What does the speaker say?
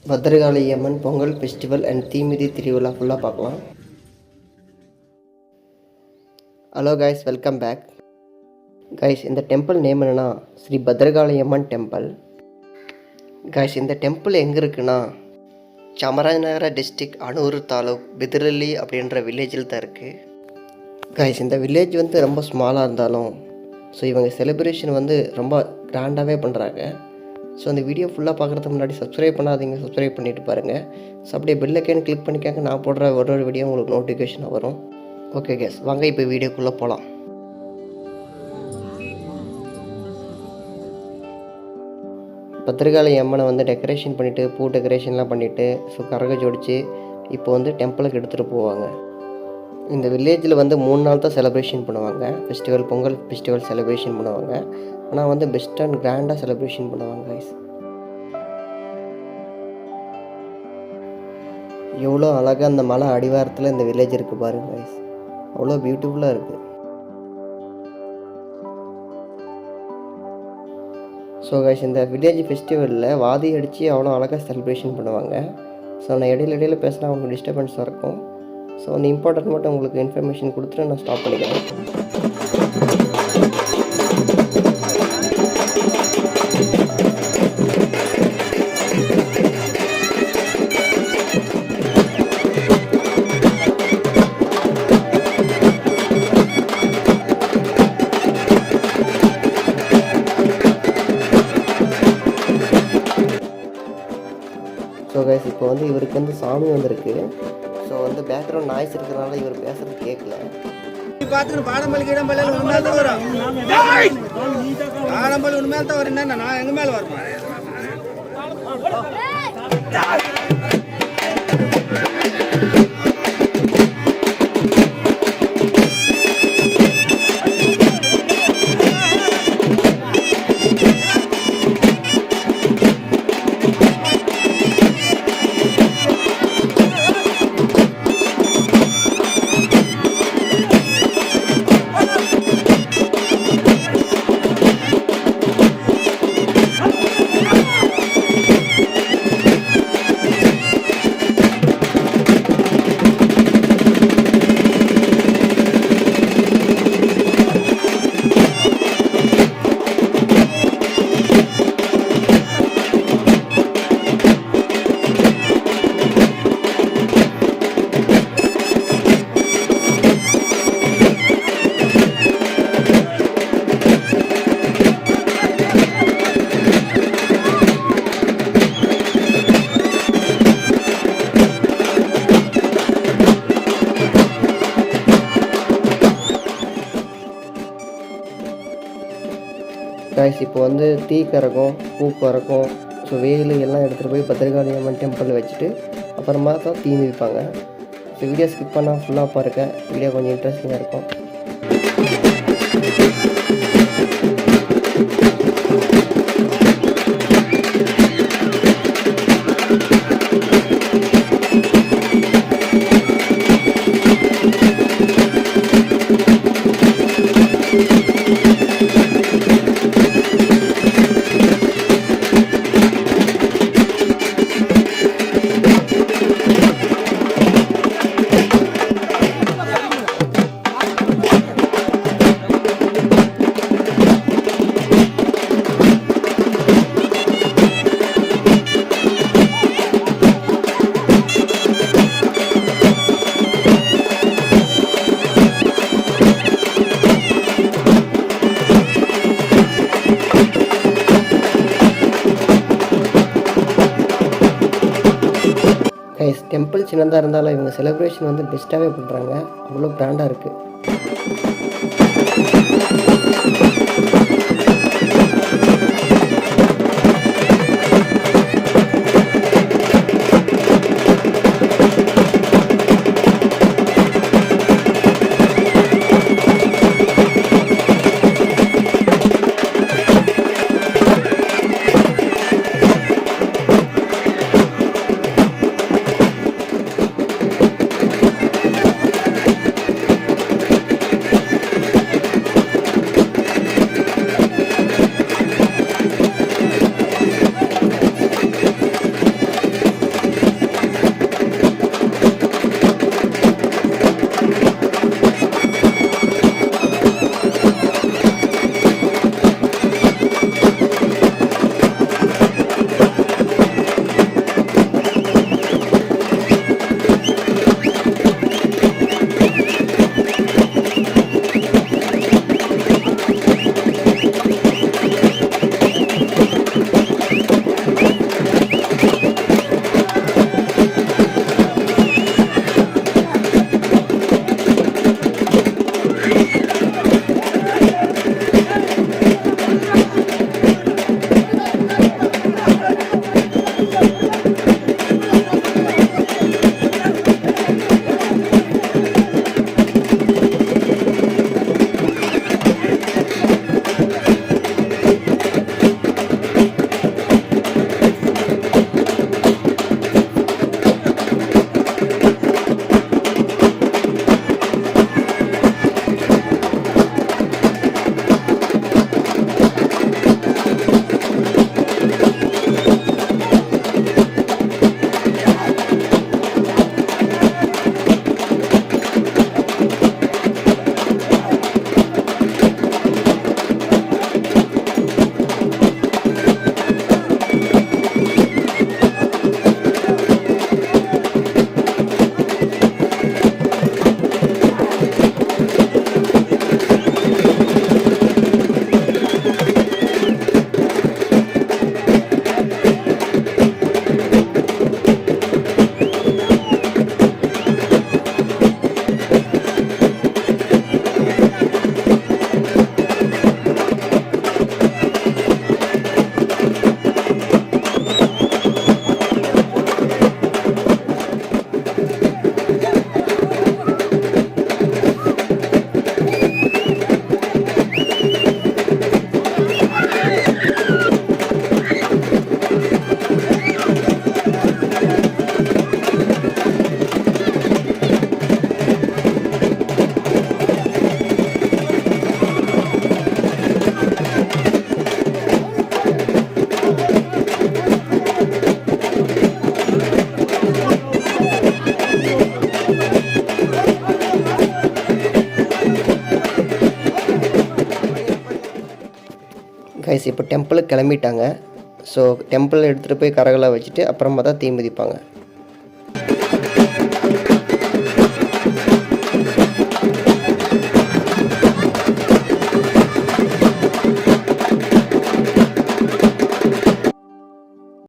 Bhadrakali Amman Pongal festival and Theemithi திருவிழா ஃபுல்லாக பார்க்கலாம். Hello guys, welcome back. Guys, இந்த டெம்பிள் நேம் என்னென்னா ஸ்ரீ பத்ரகாளி அம்மன் டெம்பிள். கைஸ், இந்த டெம்பிள் எங்கே இருக்குன்னா சாமராஜநகர டிஸ்ட்ரிக்ட் அனூர் தாலுக் பிதிரலி அப்படின்ற வில்லேஜில் தான் இருக்குது. கைஸ், இந்த வில்லேஜ் ரொம்ப ஸ்மாலாக இருந்தாலும் இவங்க செலிப்ரேஷன் ரொம்ப கிராண்டாகவே பண்ணுறாங்க. இந்த வீடியோ ஃபுல்லாக பார்க்குறதுக்கு முன்னாடி சப்ஸ்கிரைப் பண்ணாதீங்க, சப்ஸ்கிரைப் பண்ணிவிட்டு பாருங்கள். அப்படியே பெல் ஐக்கான் கிளிக் பண்ணிக்காங்க. நான் போடுற ஒரு வீடியோ உங்களுக்கு நோட்டிஃபிகேஷன் வரும். ஓகே கேஸ், வாங்க இப்போ வீடியோக்குள்ளே போகலாம். பத்திரகாளி அம்மனை டெக்கரேஷன் பண்ணிவிட்டு பூ டெக்கரேஷன்லாம் பண்ணிவிட்டு கரக ஜோடிச்சு இப்போ டெம்பிளுக்கு எடுத்துகிட்டு போவாங்க. இந்த வில்லேஜில் 3 நாள் தான் செலிப்ரேஷன் பண்ணுவாங்க. ஃபெஸ்டிவல் பொங்கல் ஃபெஸ்டிவல் செலிப்ரேஷன் பண்ணுவாங்க. ஆனால் பெஸ்ட் அண்ட் கிராண்டாக செலிப்ரேஷன் பண்ணுவாங்க கைஸ். எவ்வளோ அழகாக அந்த மலை அடிவாரத்தில் இந்த வில்லேஜ் இருக்குது பாருங்க கைஸ். அவ்வளோ பியூட்டிஃபுல்லாக இருக்குது. கைஸ், இந்த வில்லேஜ் ஃபெஸ்டிவலில் வாதி அடித்து அவ்வளோ அழகாக செலிப்ரேஷன் பண்ணுவாங்க. நான் இடையில பேசினா அவங்களுக்கு டிஸ்டர்பன்ஸாக இருக்கும். அந்த இம்பார்ட்டன்ட் மட்டும் உங்களுக்கு இன்ஃபர்மேஷன் கொடுத்துட்டு நான் ஸ்டாப் பண்ணிக்கிறேன். கைஸ், இப்போ இவருக்கு சாமி வந்திருக்கு. பேக்ரவுண்ட் நாய்ஸ் இருக்கிறதுனால இவர் பேசுறது கேட்கல. பாடம்பள்ளி இடம்பள்ளி உண்மையில தான் வரும். பாடம்பள்ளி உண்மையில தான் வரும். நான் எங்க மேல வரமா கைஸ். இப்போ தீ கறக்கும், பூ கறக்கும், வேலு எல்லாம் எடுத்துகிட்டு போய் பத்திரகாளி அம்மன் டெம்பிளில் வச்சுட்டு அப்புறமா தான் தீ மிதிப்பாங்க. வீடியோ ஸ்கிப் பண்ணால் ஃபுல்லாக பாருங்க. வீடியோ கொஞ்சம் இன்ட்ரெஸ்டிங்காக இருக்கும். கைஸ், டெம்பிள் சின்னதாக இருந்தாலும் இவங்க செலிப்ரேஷன் பெஸ்ட்டாகவே பண்ணுறாங்க. அவ்வளோ கிராண்டாக இருக்குது. கைஸ் இப்போ டெம்பிளுக்கு கிளம்பிட்டாங்க. ஸோ டெம்பிள் எடுத்துகிட்டு போய் கரகெல்லாம் வச்சுட்டு அப்புறமா தான் தீ மிதிப்பாங்க.